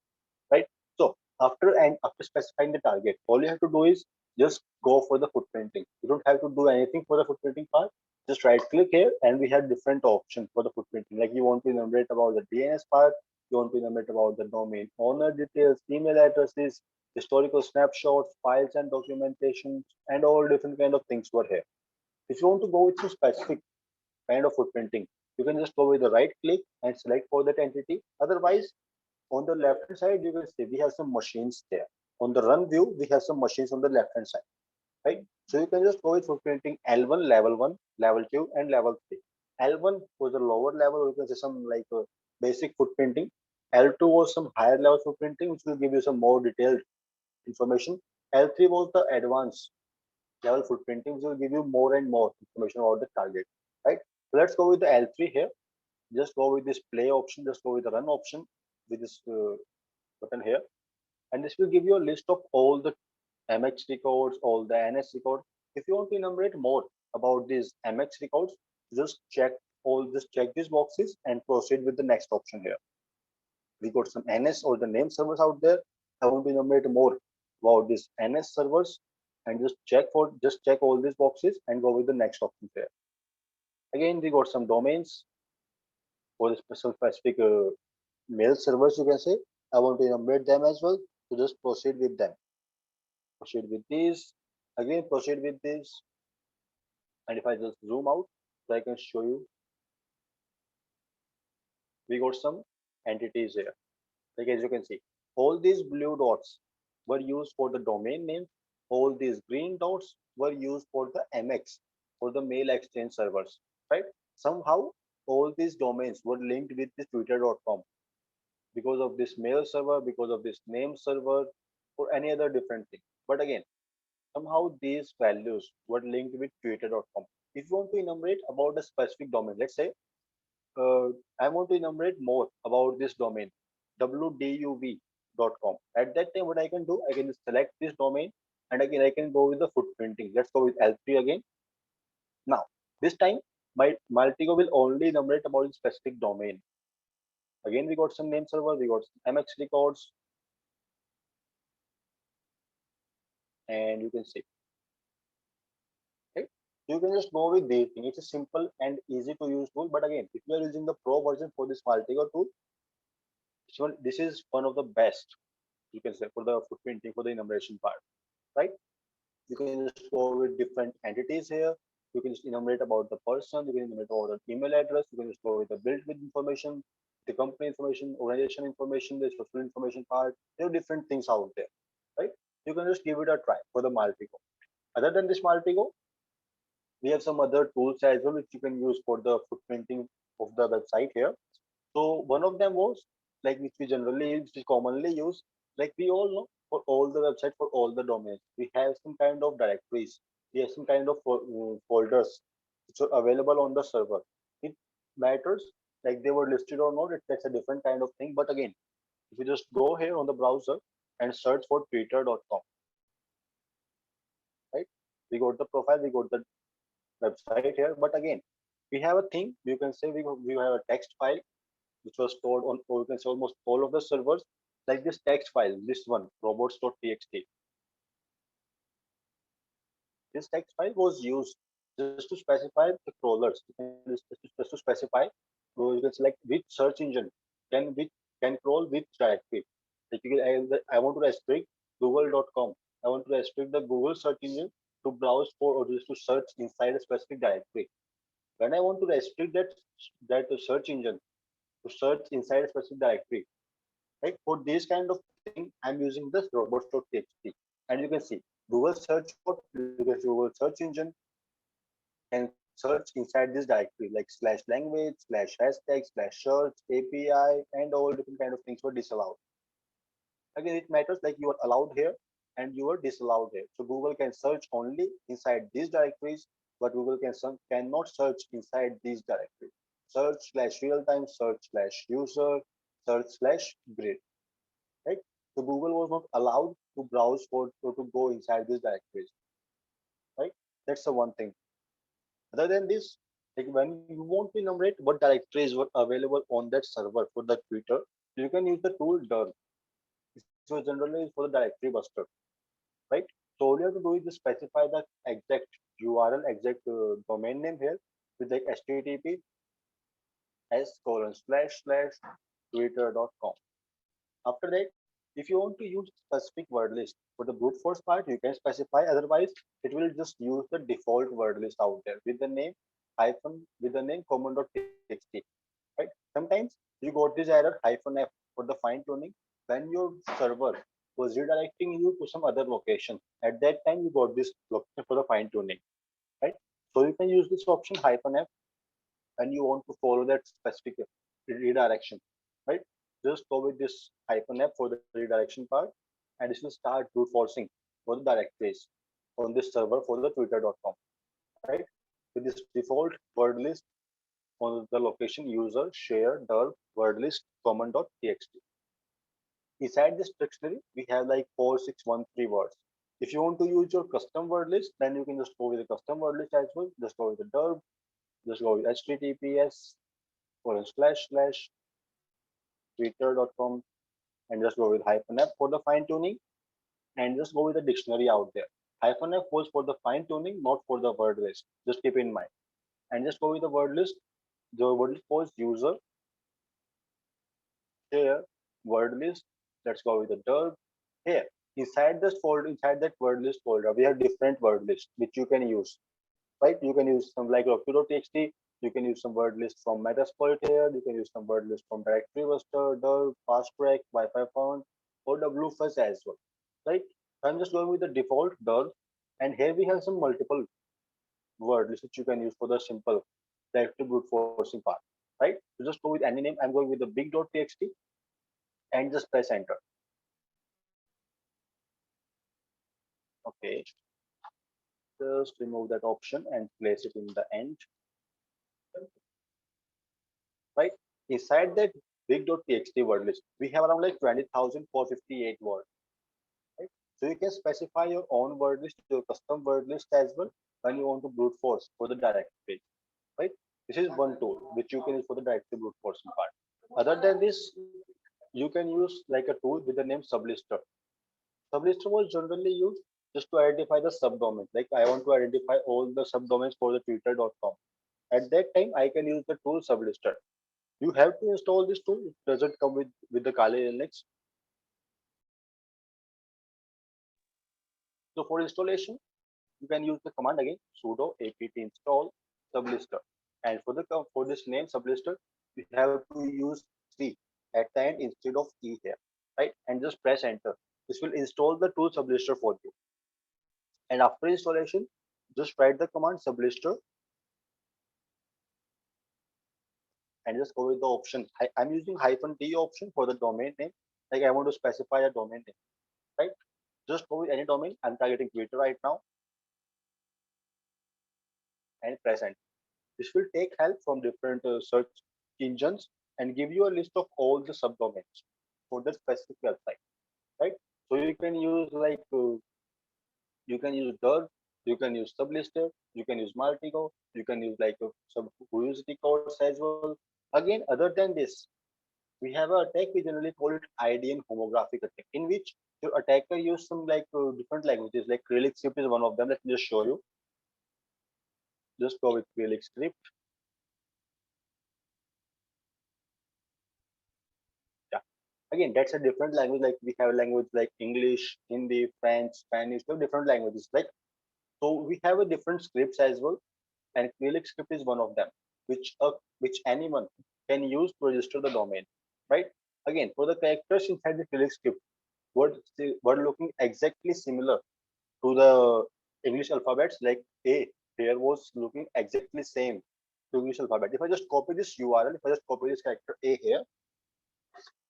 right? So after specifying the target, all you have to do is just go for the footprinting. You don't have to do anything for the footprinting part. Just right click here and we have different options for the footprinting. Like you want to enumerate about the DNS part, you want to enumerate about the domain owner details, email addresses, historical snapshots, files and documentation, and all different kind of things were here. If you want to go with some specific kind of footprinting, you can just go with the right click and select for that entity. Otherwise, on the left hand side, you will see we have some machines there. On the run view, we have some machines on the left hand side, right? So you can just go with footprinting L1, level 1, level 2, and level 3. L1 was the lower level, or you can say some like basic footprinting. L2 was some higher level footprinting, which will give you some more detailed information. L3 was the advanced level footprinting, which will give you more and more information about the target, right? So let's go with the L3 here. Just go with this play option, just go with the run option with this button here, and this will give you a list of all the MX records, all the NS records. If you want to enumerate more about these MX records, just check these boxes and proceed with the next option here. We got some NS or the name servers out there. I want to enumerate more about these NS servers and just check all these boxes and go with the next option here. Again, we got some domains for the specific mail servers, you can say. I want to enumerate them as well. So just proceed with them. Proceed with these. Again, proceed with this. And if I just zoom out, so I can show you, we got some entities here. Like as you can see, all these blue dots were used for the domain name. All these green dots were used for the MX, for the mail exchange servers, right? Somehow, all these domains were linked with this twitter.com because of this mail server, because of this name server, or any other different thing. But again, somehow these values were linked with twitter.com. If you want to enumerate about a specific domain, let's say I want to enumerate more about this domain, wduv.com. At that time, what I can do, I can just select this domain, and again I can go with the footprinting. Let's go with L3 again. Now, this time, my Maltigo will only enumerate about a specific domain. Again, we got some name server, we got some MX records, and you can see. Okay? You can just go with these things. It's a simple and easy to use tool. But again, if you are using the pro version for this Maltigo tool, this is one of the best, you can say, for the footprinting, for the enumeration part, right? You can just go with different entities here. You can just enumerate about the person, you can enumerate about the email address, you can just go with the build with information, the company information, organization information, the social information part. There are different things out there, right? You can just give it a try for the Maltigo. Other than this Maltigo, we have some other tools as well which you can use for the footprinting of the website here. So one of them was like which we generally, which is commonly used, like we all know, for all the website, for all the domains, we have some kind of directories, we have some kind of folders which are available on the server. It matters like they were listed or not, that's a different kind of thing. But again, if you just go here on the browser and search for twitter.com, right? We got the profile, we got the website here. But again, we have a thing, you can say we have a text file which was stored on, or you can say almost all of the servers, like this text file, this one, robots.txt. This text file was used just to specify the crawlers, just to specify, so you can select which search engine can crawl which directory. Like I want to restrict google.com. I want to restrict the Google search engine to browse for or just to search inside a specific directory. When I want to restrict that search engine to search inside a specific directory, right? For this kind of thing, I'm using this robots.txt, and you can see Google search bot, you can see Google search engine and search inside this directory like slash language, slash hashtag, slash search, API, and all different kind of things were disallowed. Again, it matters like you are allowed here and you are disallowed here. So Google can search only inside these directories, but Google cannot search inside these directories. Search slash real time, search slash user, search slash grid, right? So Google was not allowed to browse for or to go inside these directories, right? That's the one thing. Other than this, like when you want to enumerate what directories were available on that server for the Twitter, you can use the tool dir. So generally is for the directory buster, right? So all you have to do is just specify the exact URL, exact domain name here with like http s://twitter.com. After that, if you want to use specific word list for the brute force part, you can specify. Otherwise, it will just use the default word list out there with the name hyphen with the name common.txt. Right? Sometimes you got this error -f for the fine tuning when your server was redirecting you to some other location. At that time, you got this location for the fine tuning, right? So you can use this option -f when you want to follow that specific redirection, right? Just go with this -f for the redirection part, and this will start brute forcing for the directories on this server for the twitter.com, right? With this default word list on the location user share dir word list common.txt. Inside this dictionary, we have like 4613 words. If you want to use your custom word list, then you can just go with the custom word list as well. Just go with the dir, just go with https://twitter.com and just go with -f for the fine tuning and just go with the dictionary out there. -f was for the fine tuning, not for the word list. Just keep in mind. And just go with the word list. The word list was user share word list. Let's go with the dir. Here, inside this folder, inside that word list folder, we have different word lists which you can use. Right? You can use some like rocky.txt. You can use some word list from Metasploit here. You can use some word list from Directory Buster, dir, FastTrack, Wi-Fi Found, or WFuzz as well. Right? I'm just going with the default dir, and here we have some multiple word lists which you can use for the simple directory brute forcing part. Right? So just go with any name. I'm going with the big.txt and just press enter. Okay. Just remove that option and place it in the end. Right? Inside that big.txt word list, we have around like 20,458 words. Right? So you can specify your own word list, your custom word list as well when you want to brute force for the directory. Right? This is one tool which you can use for the directory brute forcing part. Other than this, you can use like a tool with the name sublister. Sublister was generally used just to identify the subdomains. Like I want to identify all the subdomains for the twitter.com. At that time, I can use the tool sublister. You have to install this tool. It doesn't come with the Kali Linux. So for installation, you can use the command again sudo apt install sublister. And for this name sublister, you have to use C at the end instead of E here, right? And just press enter. This will install the tool sublister for you. And after installation, just write the command sublister and just go with the option. I'm using -d option for the domain name. Like I want to specify a domain name, right? Just go with any domain. I'm targeting Twitter right now and press enter. This will take help from different search engines and give you a list of all the subdomains for the specific website, right? So you can use like you can use dir, you can use sublister, you can use Maltigo, you can use like some curiosity codes as well. Again, other than this, we have an attack we generally call it IDN homographic attack, in which your attacker use some like different languages, like Cyrillic script is one of them. Let me just show you. Just go with Cyrillic script. Yeah. Again, that's a different language. Like we have language like English, Hindi, French, Spanish, so different languages. Like so, we have a different scripts as well, and Cyrillic script is one of them, which anyone can use to register the domain, right? Again, for the characters inside the Cyrillic script, word looking exactly similar to the English alphabets, like A here was looking exactly same to English alphabet. If I just copy this URL, if I just copy this character A here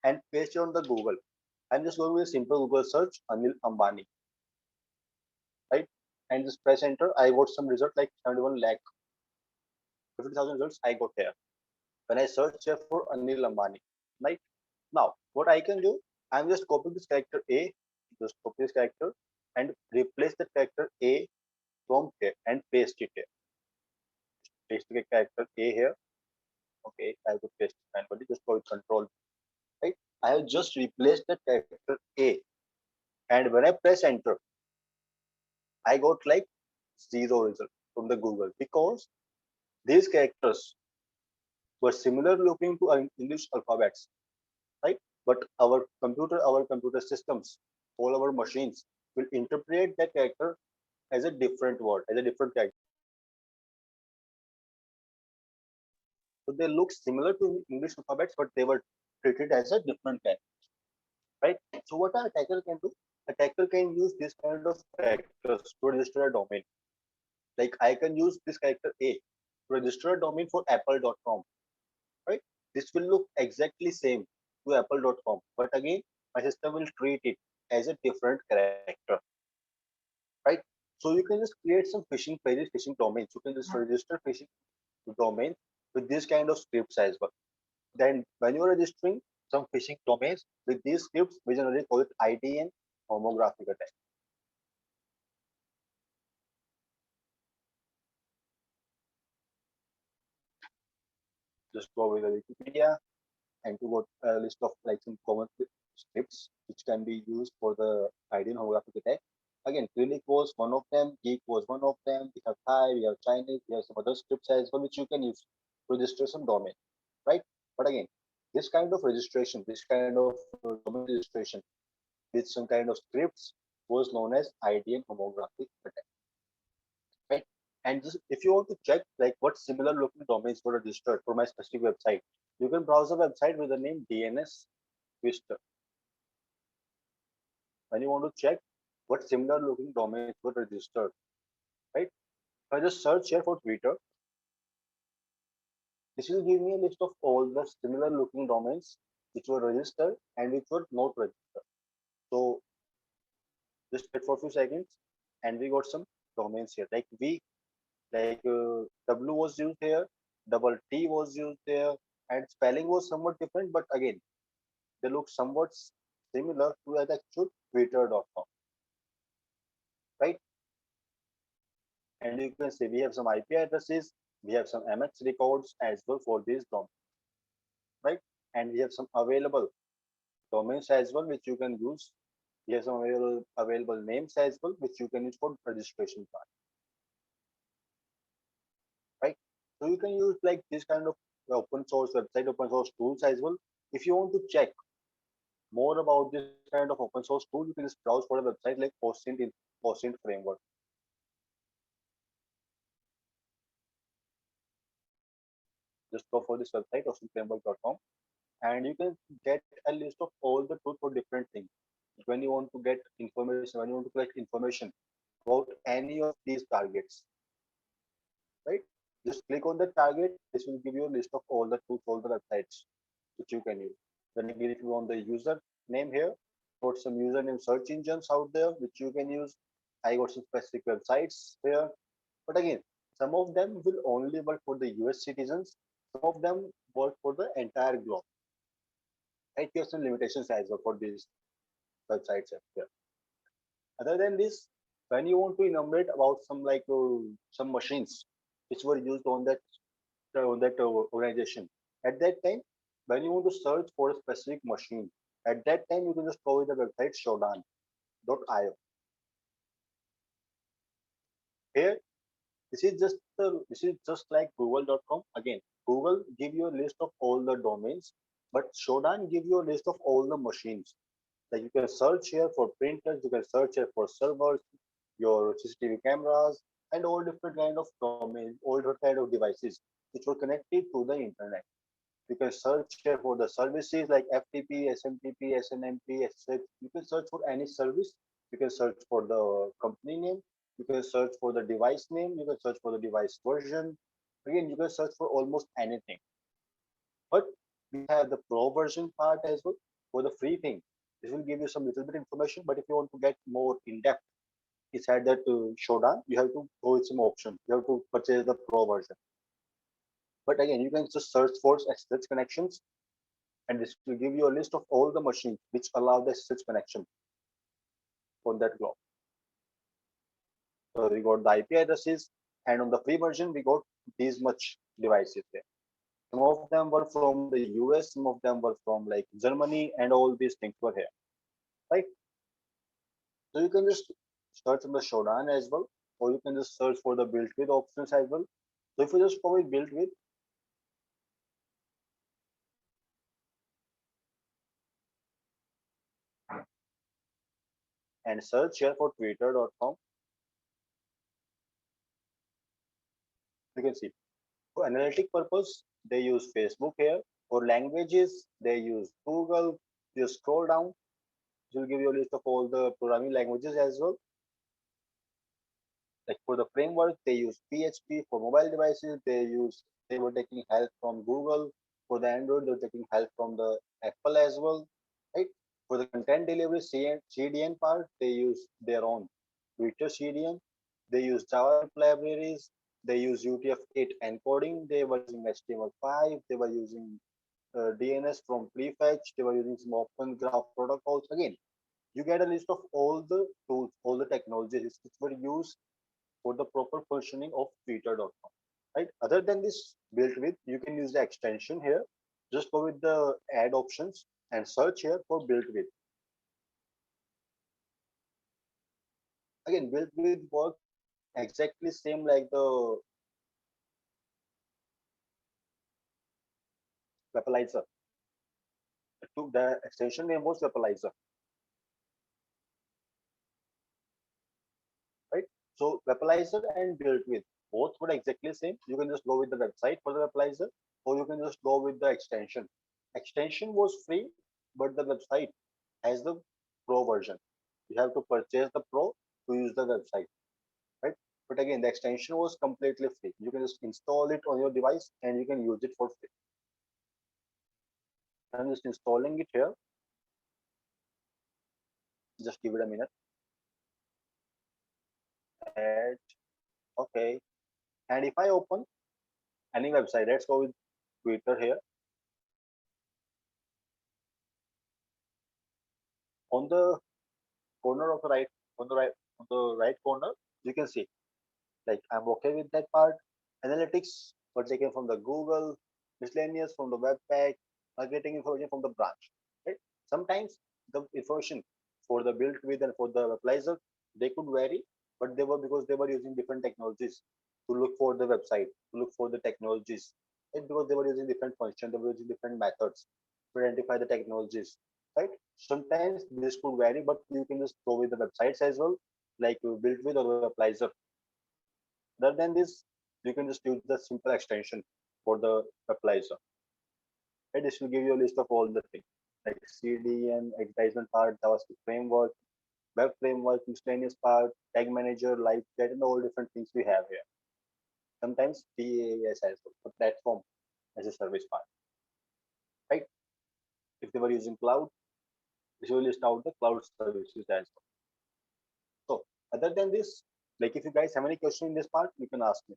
and paste it on the Google, I'm just going with a simple Google search Anil Ambani, right? And just press enter. I got some result like 71 lakh 50,000 results I got here when I search here for Anil Ambani, right? Now, what I can do, I'm just copying this character A just copy this character and replace the character A from here and paste it here. Paste the character A here. Okay, I have to paste it manually. Just call it control. Right. I have just replaced the character A, and when I press enter, I got like zero result from the Google because these characters were similar looking to English alphabets, right? But our computer systems, all our machines will interpret that character as a different word, as a different character. So they look similar to English alphabets, but they were treated as a different character, right? So what an attacker can do? Attacker can use this kind of characters to register a domain. Like I can use this character A to register a domain for apple.com, right? This will look exactly same to apple.com, but again, my system will treat it as a different character, right? So you can just create some phishing pages, phishing domains. You can just register phishing domains with this kind of scripts as well. Then when you are registering some phishing domains with these scripts, we generally call it IDN homographic attack. Just go with the Wikipedia and to go a list of like some common scripts which can be used for the IDN homographic attack. Again, Clinic was one of them, Geek was one of them. We have Thai, we have Chinese, we have some other scripts as well which you can use to register some domain, right? But again, this kind of registration, this kind of domain registration with some kind of scripts was known as IDN homographic attack, right? And just, if you want to check like what similar looking domains were registered for my specific website, you can browse a website with the name DNS Twister. When you want to check what similar looking domains were registered, right? If I just search here for Twitter, this will give me a list of all the similar looking domains which were registered and which were not registered. So just wait for a few seconds and we got some domains here. Like W was used here, double T was used there, and spelling was somewhat different, but again, they look somewhat similar to the actual twitter.com, right? And you can see we have some IP addresses, we have some MX records as well for these domains, right? And we have some available domains as well, which you can use. We have some available names as well, which you can use for registration part, right? So you can use like this kind of open source website, open source tools as well. If you want to check more about this kind of open source tool, you can just browse for a website like OSINT framework. Just go for this website, osintframework.com, and you can get a list of all the tools for different things. When you want to get information, when you want to collect information about any of these targets, right? Just click on the target. This will give you a list of all the tools, all the websites which you can use. Then again, if you want the user name here, got some username search engines out there which you can use. I got some specific websites here, but again, some of them will only work for the US citizens. Some of them work for the entire globe. Right? There are some limitations as well for these websites here. Other than this, when you want to enumerate about some like some machines which were used on that organization, at that time, when you want to search for a specific machine, at that time you can just go with the website shodan.io. Here, this is just like google.com. Again, Google give you a list of all the domains, but Shodan give you a list of all the machines. Like you can search here for printers, you can search here for servers, your CCTV cameras, and all different kind of domains, all different kind of devices which were connected to the internet. You can search here for the services like FTP, SMTP, SNMP, etc. You can search for any service. You can search for the company name. You can search for the device name. You can search for the device version. Again, you can search for almost anything. But we have the pro version part as well for the free thing. This will give you some little bit information. But if you want to get more in depth inside that Shodan, you have to go with some option. You have to purchase the pro version. But again, you can just search for SSH connections, and this will give you a list of all the machines which allow the SSH connection. on that globe. So we got the IP addresses, and on the free version, we got these much devices there. Some of them were from the US, some of them were from like Germany, and all these things were here, right? So you can just search on the Shodan as well, or you can just search for the built with options as well. So if you just go with built with, and search here for twitter.com, you can see for analytic purpose, they use Facebook here. For languages, they use Google. You scroll down, it will give you a list of all the programming languages as well. Like for the framework, they use PHP. For mobile devices, they were taking help from Google. For the Android, they're taking help from the Apple as well, right? For the content delivery CDN part, they use their own Twitter CDN. They use JavaScript libraries. They use UTF-8 encoding. They were using HTML5. They were using DNS from Prefetch. They were using some open graph protocols. Again, you get a list of all the tools, all the technologies which were used for the proper functioning of twitter.com, right? Other than this built with, you can use the extension here. Just go with the add options and search here for built with. Again, built with works exactly same like the Webalizer. The extension name was Webalizer, right? So Webalizer and built with both were exactly same. You can just go with the website for the Webalizer, or you can just go with the extension. Extension was free, but the website has the pro version. You have to purchase the pro to use the website, right? But again, the extension was completely free. You can just install it on your device and you can use it for free. I'm just installing it here. Just give it a minute. And okay. And if I open any website, let's go with Twitter here. On the corner of the right, on the right corner, you can see like I'm okay with that part. Analytics were taken from the Google, miscellaneous from the Webpack, getting information from the branch. Right? Sometimes the information for the built with and for the Webalizer, they could vary, but they were because they were using different technologies to look for the website, to look for the technologies. Right? Because they were using different functions, they were using different methods to identify the technologies. Right? Sometimes this could vary, but you can just go with the websites as well, like built with or Webalizer. Other than this, you can just use the simple extension for the Webalizer. Right? This will give you a list of all the things like CDN, advertisement part, JavaScript framework, web framework, miscellaneous part, tag manager, live chat, and all different things we have here. Sometimes PaaS as well, the platform as a service part. Right? If they were using cloud, this will list out the cloud services as well. So other than this, like if you guys have any question in this part, you can ask me.